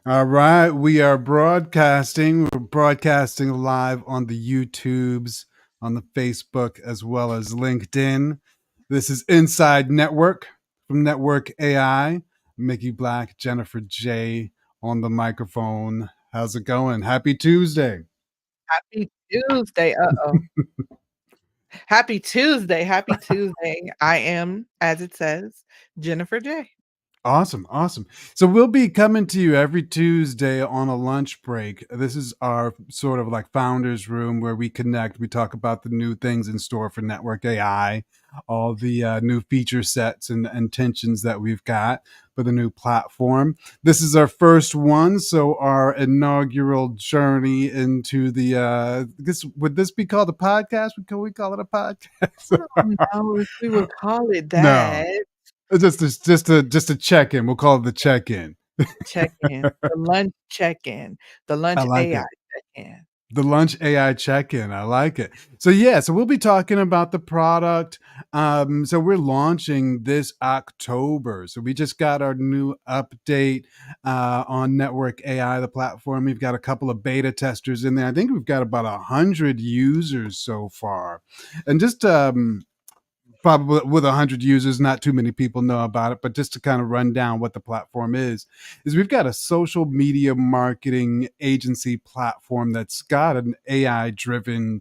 All right, we are broadcasting. We're broadcasting live on the YouTubes, on the Facebook, as well as LinkedIn. This is Inside Network from NetWurk.AI. Mickey Black, Jennifer J on the microphone. How's it going? Happy Tuesday. Happy Tuesday. Uh-oh. Happy Tuesday. Happy Tuesday. I am, as it says, Jennifer J. Awesome, awesome. So we'll be coming to you every Tuesday on a lunch break. This is our sort of like founders room where we connect. We talk about the new things in store for Network AI, all the new feature sets and intentions that we've got for the new platform. This is our first one, so our inaugural journey into the. This would this be called a podcast? Can we call it a I podcast? don't know if we would call it No, that. just a check in. We'll call it the check in. Check-in. The lunch check-in. The I lunch like AI it. check-in. The lunch AI check-in. I like it. So yeah, so we'll be talking about the product. So we're launching this October. So we just got our new update on Network AI, the platform. We've got a couple of beta testers in there. I think we've got about 100 users so far, and just probably with 100 users, not too many people know about it, but just to kind of run down what the platform is we've got a social media marketing agency platform that's got an AI driven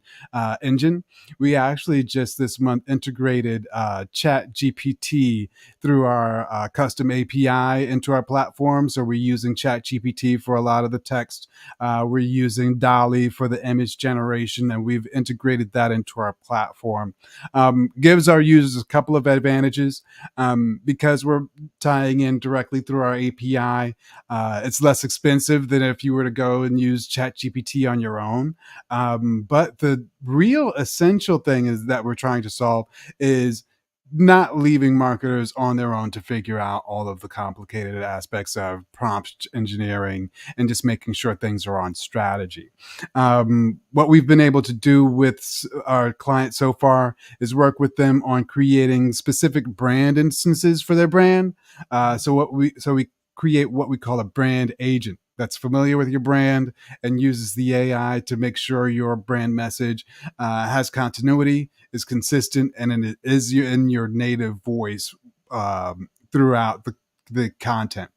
engine. We actually just this month integrated chat gpt through our custom api into our platform. So we're using chat gpt for a lot of the text. We're using dolly for the image generation, and we've integrated that into our platform. Gives our users a couple of advantages because we're tying in directly through our API. It's less expensive than if you were to go and use ChatGPT on your own. But the real essential thing is that we're trying to solve is not leaving marketers on their own to figure out all of the complicated aspects of prompt engineering and just making sure things are on strategy. What we've been able to do with our clients so far is work with them on creating specific brand instances for their brand. So we create what we call a brand agent that's familiar with your brand and uses the AI to make sure your brand message has continuity, is consistent, and it is in your native voice throughout the content.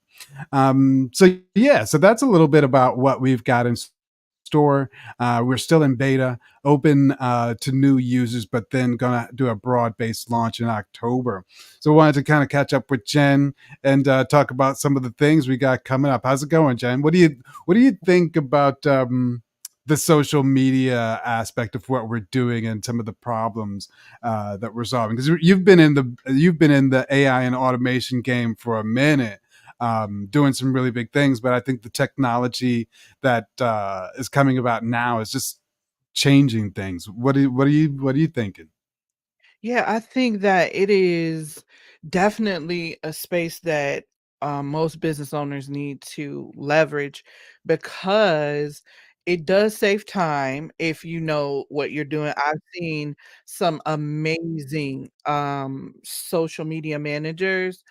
So yeah, so that's a little bit about what we've got in store. We're still in beta, open to new users, but then gonna do a broad-based launch in October. So I wanted to kind of catch up with Jen and talk about some of the things we got coming up. How's it going, Jen? What do you think about the social media aspect of what we're doing and some of the problems that we're solving? Because you've been in the AI and automation game for a minute, doing some really big things. But I think the technology that is coming about now is just changing things. What are you thinking? Yeah, I think that it is definitely a space that most business owners need to leverage because it does save time if you know what you're doing. I've seen some amazing social media managers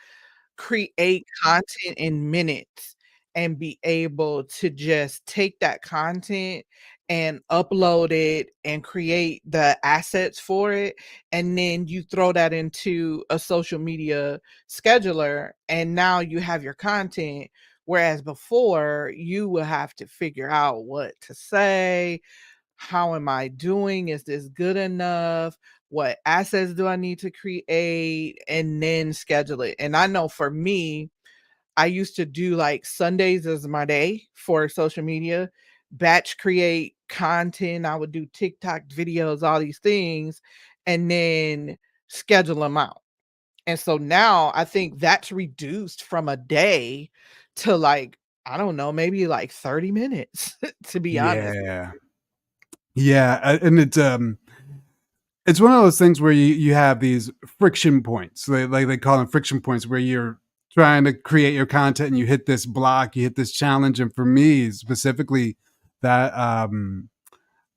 create content in minutes and be able to just take that content and upload it and create the assets for it, and then you throw that into a social media scheduler, and now you have your content. Whereas before, you will have to figure out what to say, how am I doing? Is this good enough? What assets do I need to create? And then schedule it. And I know for me, I used to do like Sundays as my day for social media, batch create content. I would do TikTok videos, all these things, and then schedule them out. And so now I think that's reduced from a day to like, I don't know, maybe like 30 minutes, to be honest. Yeah, yeah, and it's one of those things where you have these friction points, like they call them friction points, where you're trying to create your content and you hit this block, you hit this challenge. And for me specifically, that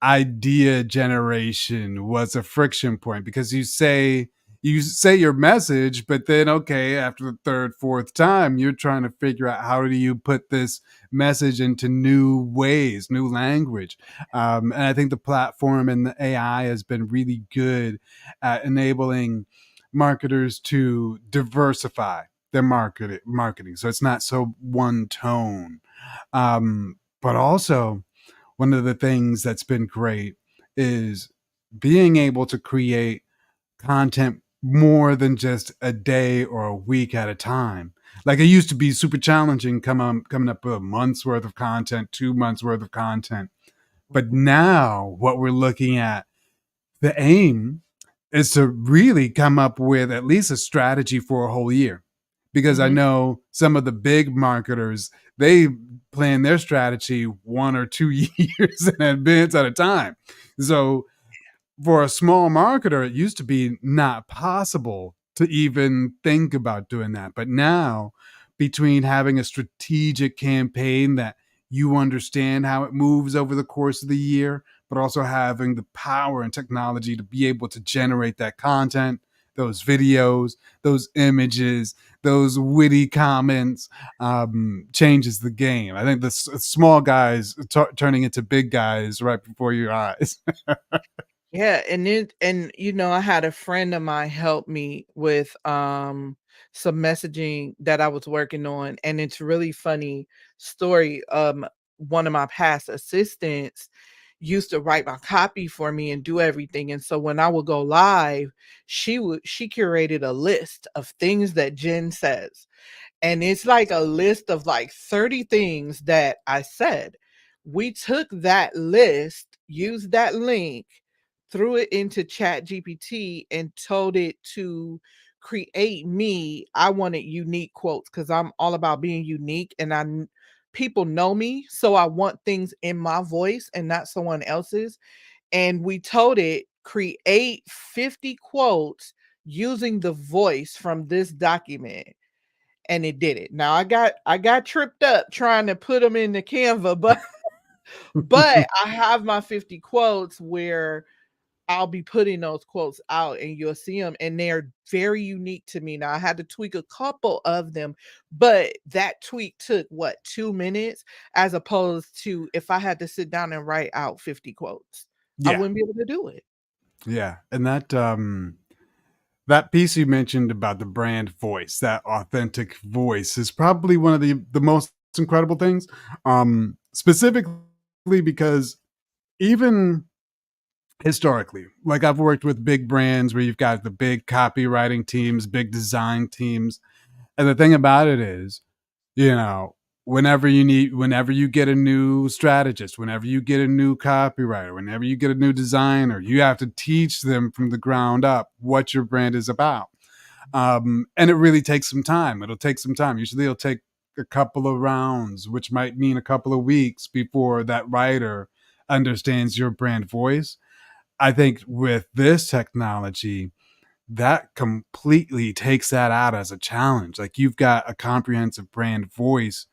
idea generation was a friction point because you say you say your message, but then, okay, after the third, fourth time, you're trying to figure out how do you put this message into new ways, new language. And I think the platform and the AI has been really good at enabling marketers to diversify their marketing. So it's not so one tone. But also, one of the things that's been great is being able to create content more than just a day or a week at a time. Like it used to be super challenging coming up with a month's worth of content, 2 months worth of content. But Mhm. now what we're looking at, the aim is to really come up with at least a strategy for a whole year. Because I Mhm. know some of the big marketers, they plan their strategy 1 or 2 years in advance at a time. So for a small marketer, it used to be not possible to even think about doing that. But now, between having a strategic campaign that you understand how it moves over the course of the year, but also having the power and technology to be able to generate that content, those videos, those images, those witty comments, changes the game. I think the small guys turning into big guys right before your eyes. Yeah, I had a friend of mine help me with some messaging that I was working on, and it's really funny story. One of my past assistants used to write my copy for me and do everything. And so when I would go live, she curated a list of things that Jen says. And it's like a list of like 30 things that I said. We took that list, used that link, threw it into Chat GPT and told it to create me. I wanted unique quotes because I'm all about being unique and people know me. So I want things in my voice and not someone else's. And we told it create 50 quotes using the voice from this document, and it did it. Now I got tripped up trying to put them in the Canva, but I have my 50 quotes where I'll be putting those quotes out and you'll see them and they're very unique to me. Now I had to tweak a couple of them, but that tweak took what 2 minutes as opposed to if I had to sit down and write out 50 quotes. I Yeah. wouldn't be able to do it. Yeah, and that piece you mentioned about the brand voice, that authentic voice, is probably one of the most incredible things. Specifically because even historically, like I've worked with big brands where you've got the big copywriting teams, big design teams, and the thing about it is, you know, whenever you get a new strategist, whenever you get a new copywriter, whenever you get a new designer, you have to teach them from the ground up what your brand is about. And it really takes some time. It'll take some time. Usually it'll take a couple of rounds, which might mean a couple of weeks before that writer understands your brand voice. I think with this technology, that completely takes that out as a challenge. Like you've got a comprehensive brand voice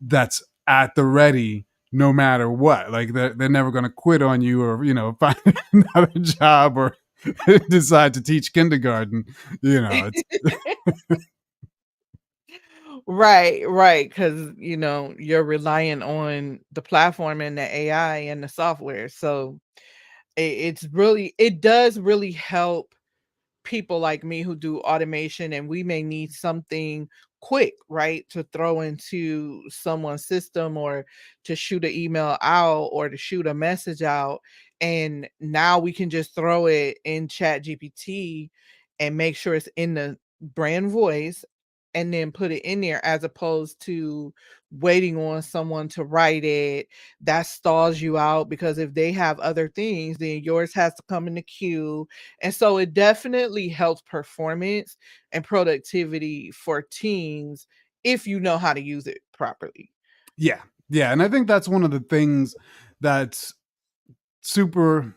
that's at the ready no matter what. Like they're never going to quit on you or, find another job or decide to teach kindergarten. It's Right, right, because you're relying on the platform and the AI and the software. So it does really help people like me who do automation, and we may need something quick, right, to throw into someone's system or to shoot an email out or to shoot a message out. And now we can just throw it in Chat GPT and make sure it's in the brand voice and then put it in there as opposed to waiting on someone to write it. That stalls you out because if they have other things, then yours has to come in the queue. And so it definitely helps performance and productivity for teams if you know how to use it properly. Yeah. Yeah. And I think that's one of the things that's super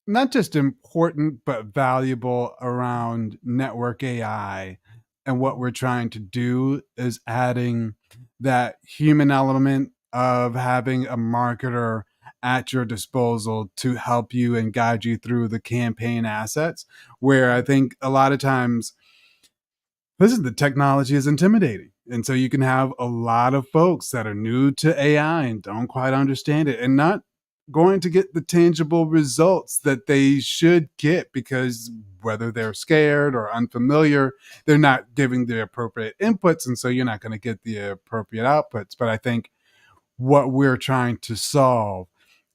not just important but valuable around network AI and what we're trying to do is adding that human element of having a marketer at your disposal to help you and guide you through the campaign assets. Where I think a lot of times, listen, the technology is intimidating. And so you can have a lot of folks that are new to AI and don't quite understand it and not going to get the tangible results that they should get because whether they're scared or unfamiliar, they're not giving the appropriate inputs. And so you're not going to get the appropriate outputs. But I think what we're trying to solve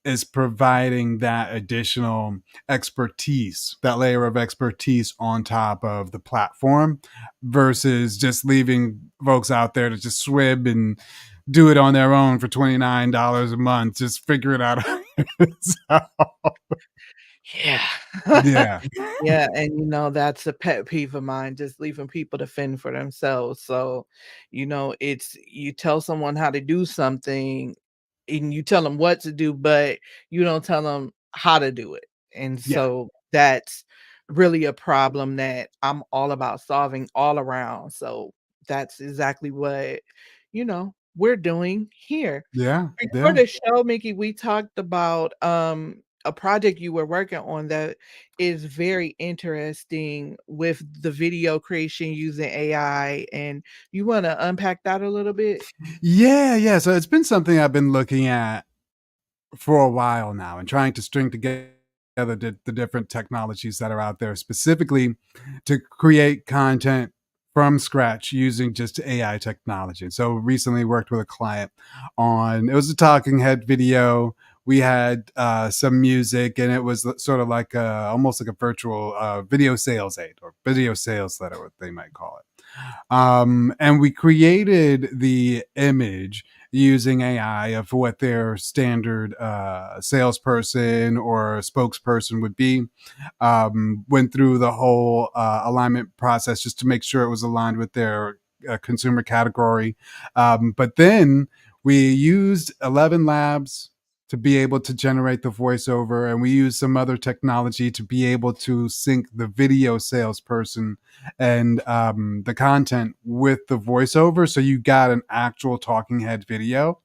is providing that additional expertise, that layer of expertise on top of the platform versus just leaving folks out there to just swib and do it on their own for $29 a month. Just figure it out. So, Yeah. yeah. Yeah, and, that's a pet peeve of mine, just leaving people to fend for themselves. So, it's you tell someone how to do something and you tell them what to do, but you don't tell them how to do it. And Yeah. so that's really a problem that I'm all about solving all around. So that's exactly what, we're doing here. Yeah. Before Yeah. the show, Mickey, we talked about a project you were working on that is very interesting with the video creation using AI. And you want to unpack that a little bit? Yeah. Yeah. So it's been something I've been looking at for a while now and trying to string together the different technologies that are out there specifically to create content from scratch using just AI technology. So recently worked with a client on, it was a talking head video. We had some music and it was sort of like almost like a virtual video sales aid or video sales letter, what they might call it. And we created the image using AI of what their standard salesperson or spokesperson would be. Went through the whole alignment process just to make sure it was aligned with their consumer category. But then we used 11 labs to be able to generate the voiceover, and we used some other technology to be able to sync the video salesperson and the content with the voiceover. So you got an actual talking head video.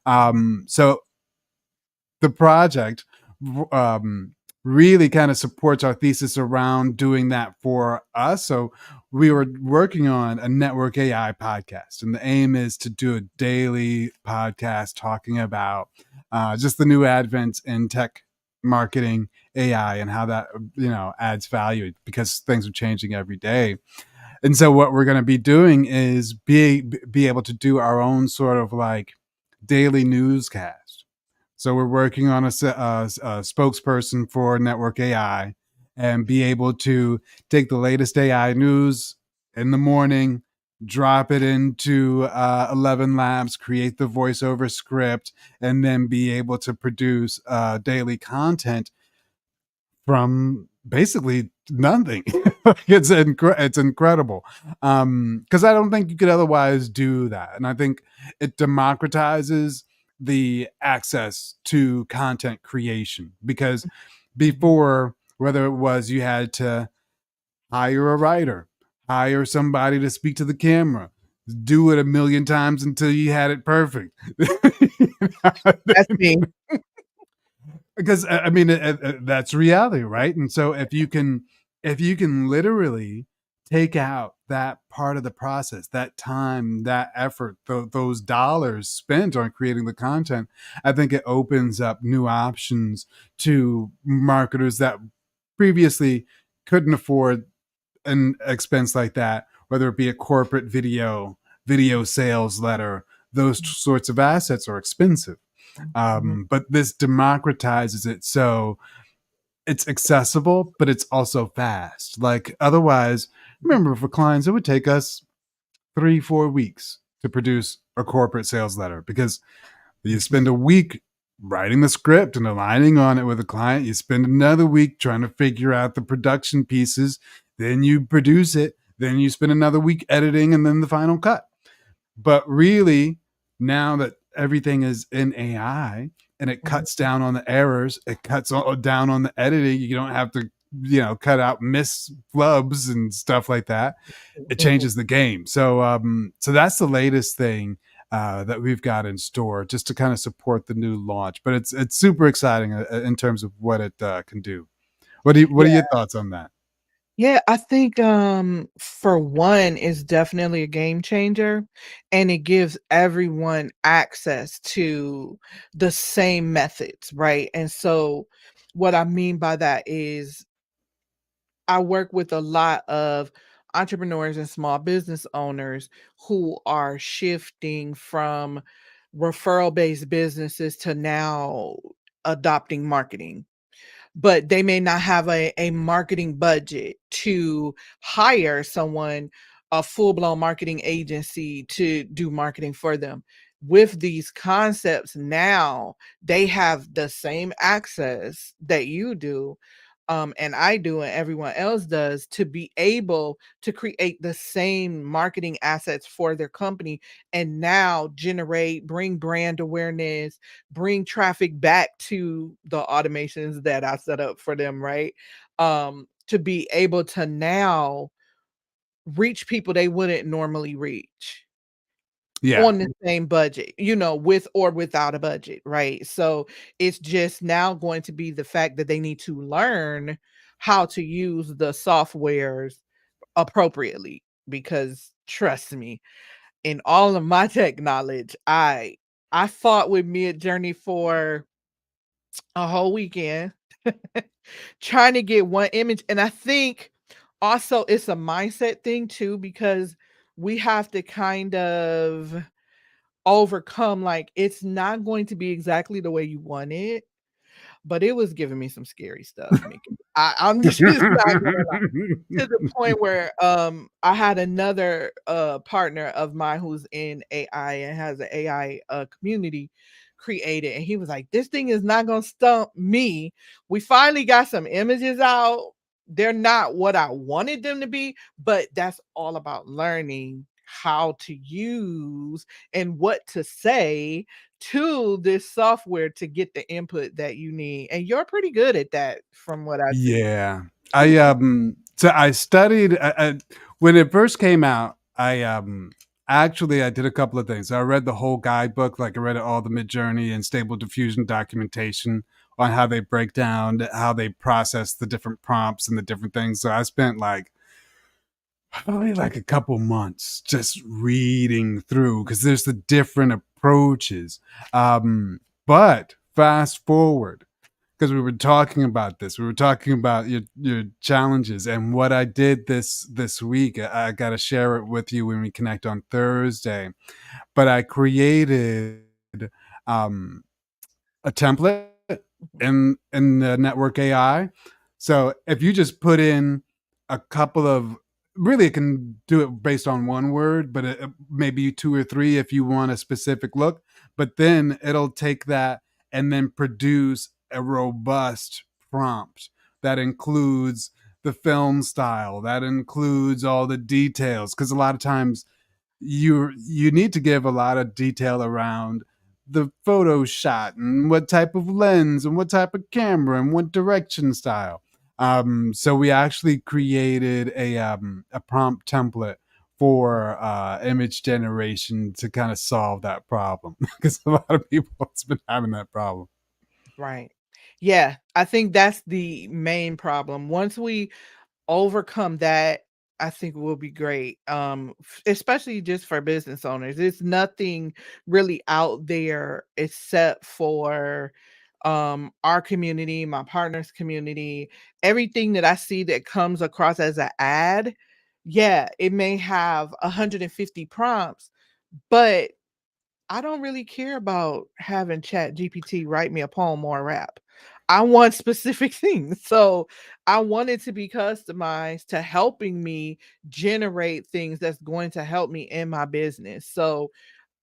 So the project um, really kind of supports our thesis around doing that for us. So we were working on a NetWurk.AI podcast, and the aim is to do a daily podcast talking about just the new advents in tech marketing, AI, and how that adds value because things are changing every day. And so what we're going to be doing is be able to do our own sort of like daily newscast. So we're working on a spokesperson for NetWurk AI and be able to take the latest AI news in the morning, drop it into 11 Labs, create the voiceover script, and then be able to produce daily content from basically nothing. It's incredible because I don't think you could otherwise do that, and I think it democratizes the access to content creation because Mhm. before, whether it was you had to hire a writer, hire somebody to speak to the camera, do it a million times until you had it perfect. That's me. Because I mean that's reality, right? And so if you can literally take out that part of the process, that time, that effort, those dollars spent on creating the content, I think it opens up new options to marketers that previously couldn't afford an expense like that, whether it be a corporate video sales letter. Those sorts of assets are expensive, Mhm. but this democratizes it so it's accessible, but it's also fast. Like otherwise, remember for clients, it would take us 3-4 weeks to produce a corporate sales letter because you spend a week writing the script and aligning on it with a client. You spend another week trying to figure out the production pieces. Then you produce it. Then you spend another week editing and then the final cut. But really, now that everything is in AI and it Mhm. cuts down on the errors, it cuts down on the editing. You don't have to, cut out miss flubs and stuff like that. It Mhm. changes the game. So, so that's the latest thing that we've got in store just to kind of support the new launch. But it's super exciting in terms of what it can do. What are your thoughts on that? Yeah, I think, for one, it's definitely a game changer, and it gives everyone access to the same methods, right? And so, what I mean by that is I work with a lot of entrepreneurs and small business owners who are shifting from referral-based businesses to now adopting marketing, but they may not have a marketing budget to hire someone, a full-blown marketing agency to do marketing for them. With these concepts now, they have the same access that you do, and I do, and everyone else does, to be able to create the same marketing assets for their company and now bring brand awareness, bring traffic back to the automations that I set up for them, right? To be able to now reach people they wouldn't normally reach Yeah, on the same budget, with or without a budget, right? So it's just now going to be the fact that they need to learn how to use the softwares appropriately because trust me, in all of my tech knowledge, I fought with Mid Journey for a whole weekend trying to get one image. And I think also it's a mindset thing too, because we have to kind of overcome like it's not going to be exactly the way you want it, but it was giving me some scary stuff, Mickey. I'm just not gonna lie. To the point where, I had another, partner of mine who's in AI and has an AI, community created, and he was like, "This thing is not gonna stump me." We finally got some images out. They're not what I wanted them to be, but that's all about learning how to use and what to say to this software to get the input that you need, and you're pretty good at that from what I see. yeah. So I studied when it first came out. I did a couple of things. I read the whole guidebook, like I read all the Midjourney and Stable Diffusion documentation on how they break down, how they process the different prompts and the different things. So I spent like probably like a couple months just reading through because there's the different approaches. But fast forward, because we were talking about this, we were talking about your challenges and what I did this week. I got to share it with you when we connect on Thursday. But I created um, a template Mhm. in the network AI. So if you just put in a couple of really it can do it based on one word, but maybe two or three if you want a specific look. But then it'll take that and then produce a robust prompt that includes the film style, that includes all the details. Because a lot of times you need to give a lot of detail around the photo shot and what type of lens and what type of camera and what direction style. So we actually created a prompt template for image generation to kind of solve that problem because a lot of people has been having that problem. Right. Yeah, I think that's the main problem. Once we overcome that, I think we'll be great. Especially just for business owners. There's nothing really out there except for our community, my partner's community, everything that I see that comes across as an ad. Yeah, it may have 150 prompts, but I don't really care about having Chat GPT write me a poem or a rap. I want specific things. So I want it to be customized to helping me generate things that's going to help me in my business. So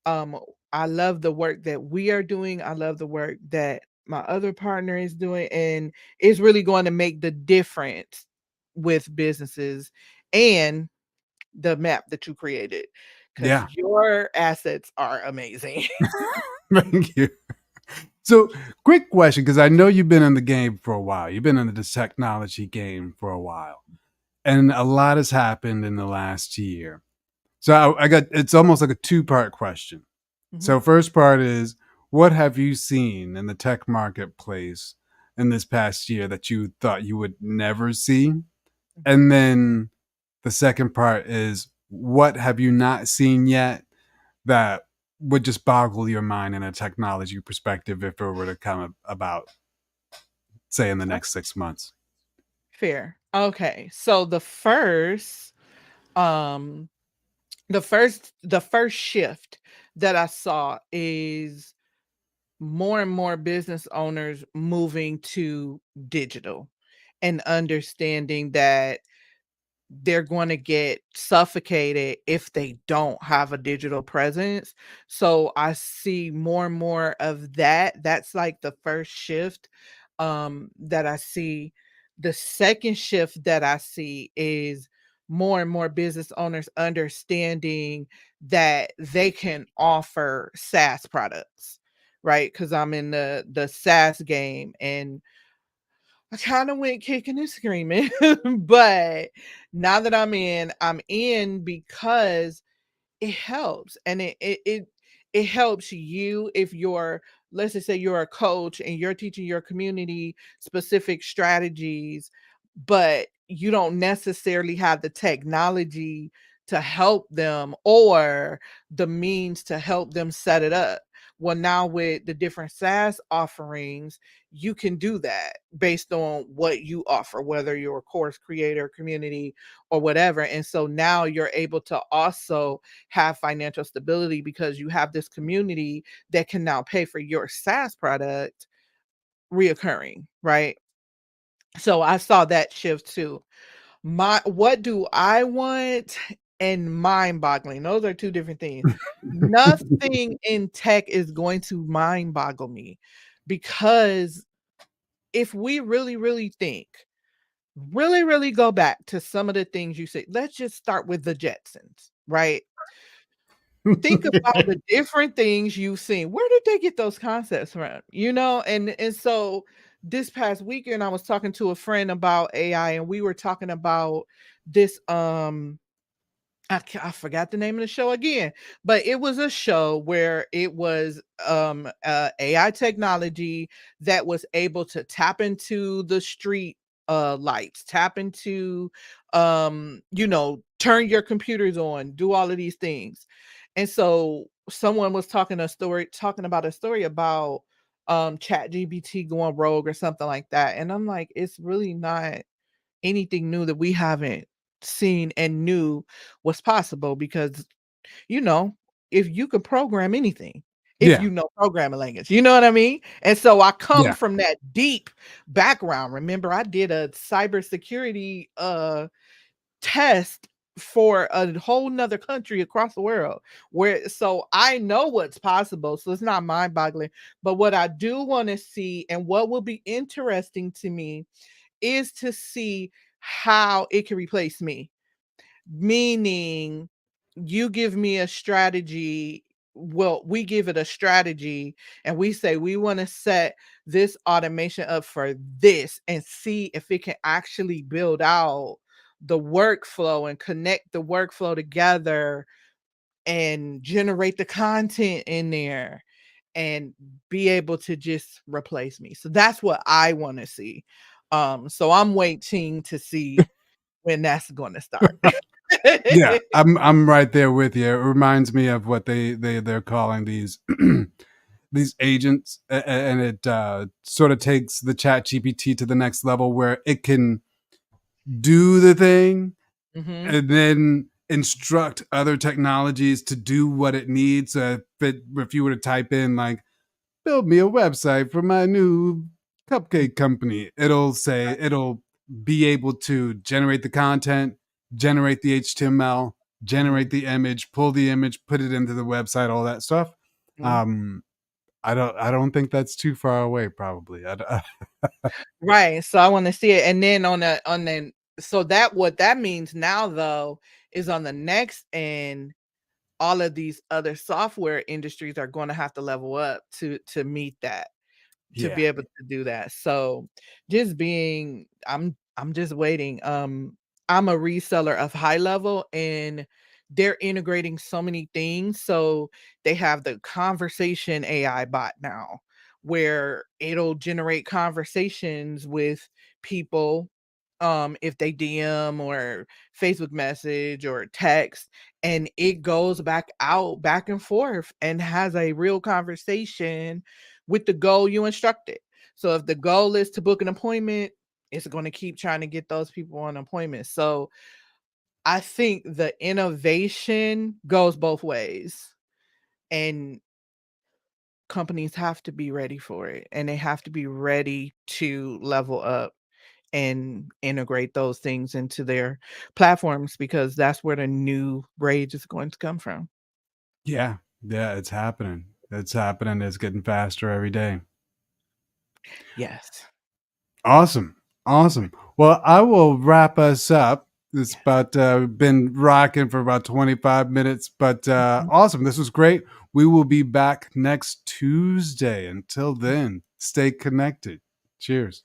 um I love the work that we are doing. I love the work that my other partner is doing, and it's really going to make the difference with businesses and the map that you created because Yeah. your assets are amazing. Thank you. So, quick question, because I know you've been in the game for a while. You've been in the technology game for a while, and a lot has happened in the last year. So, I got it's almost like a two-part question. Mhm. So, first part is, what have you seen in the tech marketplace in this past year that you thought you would never see? Mhm. And then the second part is, what have you not seen yet that would just boggle your mind in a technology perspective if it were to come about, say, in the Oh, next 6 months? fair. Okay. So um the first shift that I saw is more and more business owners moving to digital and understanding that they're gonna get suffocated if they don't have a digital presence. So I see more and more of that. That's like the first shift that I see. The second shift that I see is more and more business owners understanding that they can offer SaaS products, right? Because I'm in the SaaS game, and I kinda went kicking and screaming, but now that I'm in because it helps, and it helps you if you're, let's just say you're a coach and you're teaching your community specific strategies, but you don't necessarily have the technology to help them or the means to help them set it up. Well, now with the different SaaS offerings, you can do that based on what you offer, whether you're a course creator, community, or whatever. And so now you're able to also have financial stability because you have this community that can now pay for your SaaS product reoccurring, right? So I saw that shift too. My What do I want and mind-boggling? Those are two different things. Nothing in tech is going to mind-boggle me because if we really, really think, really, really go back to some of the things you said, let's just start with the Jetsons, right? Think about the different things you've seen. Where did they get those concepts from? And so this past weekend I was talking to a friend about AI, and we were talking about this I forgot the name of the show again, but it was a show where it was AI technology that was able to tap into the street lights, tap into turn your computers on, do all of these things. And so someone was talking about a story about chat GBT going rogue or something like that. And I'm like, it's really not anything new that we haven't seen and knew was possible because, you know, if you could program anything, if Yeah, you know programming language, you know what I mean? And so I come yeah, from that deep background. Remember, I did a cybersecurity test for a whole nother country across the world, where so I know what's possible. So it's not mind-boggling. But what I do want to see and what will be interesting to me is to see how it can replace me. Meaning, you give me a strategy, well, we give it a strategy and we say we want to set this automation up for this and see if it can actually build out the workflow and connect the workflow together and generate the content in there and be able to just replace me. So that's what I want to see. So I'm waiting to see when that's going to start. yeah. I'm right there with you. It reminds me of what they're calling these these agents, and it sort of takes the Chat GPT to the next level where it can do the thing Mhm. and then instruct other technologies to do what it needs. If you were to type in like, build me a website for my new cupcake company, it'll be able to generate the content, generate the HTML, generate Mhm. the image, pull the image, put it into the website, all that stuff. Mhm. um I don't think that's too far away, probably. Right, so I wanna see it, and then on the so that what that means now though is on the next end, all of these other software industries are gonna have to level up to meet that, to Yeah, be able to do that. So just being I'm just waiting. I'm a reseller of high level, and they're integrating so many things. So they have the conversation AI bot now, where it'll generate conversations with people, if they DM or Facebook message or text, and it goes back and forth and has a real conversation with the goal you instructed. So if the goal is to book an appointment, it's going to keep trying to get those people on appointments. So I think the innovation goes both ways, and companies have to be ready for it, and they have to be ready to level up and integrate those things into their platforms, because that's where the new rage is going to come from. Yeah. Yeah, it's happening. It's happening. It's getting faster every day. Yes. Awesome. Awesome. Well, I will wrap us up. It's Yes. about been rocking for about 25 minutes, but Mhm. awesome. This was great. We will be back next Tuesday. Until Mhm. then, stay connected. Cheers.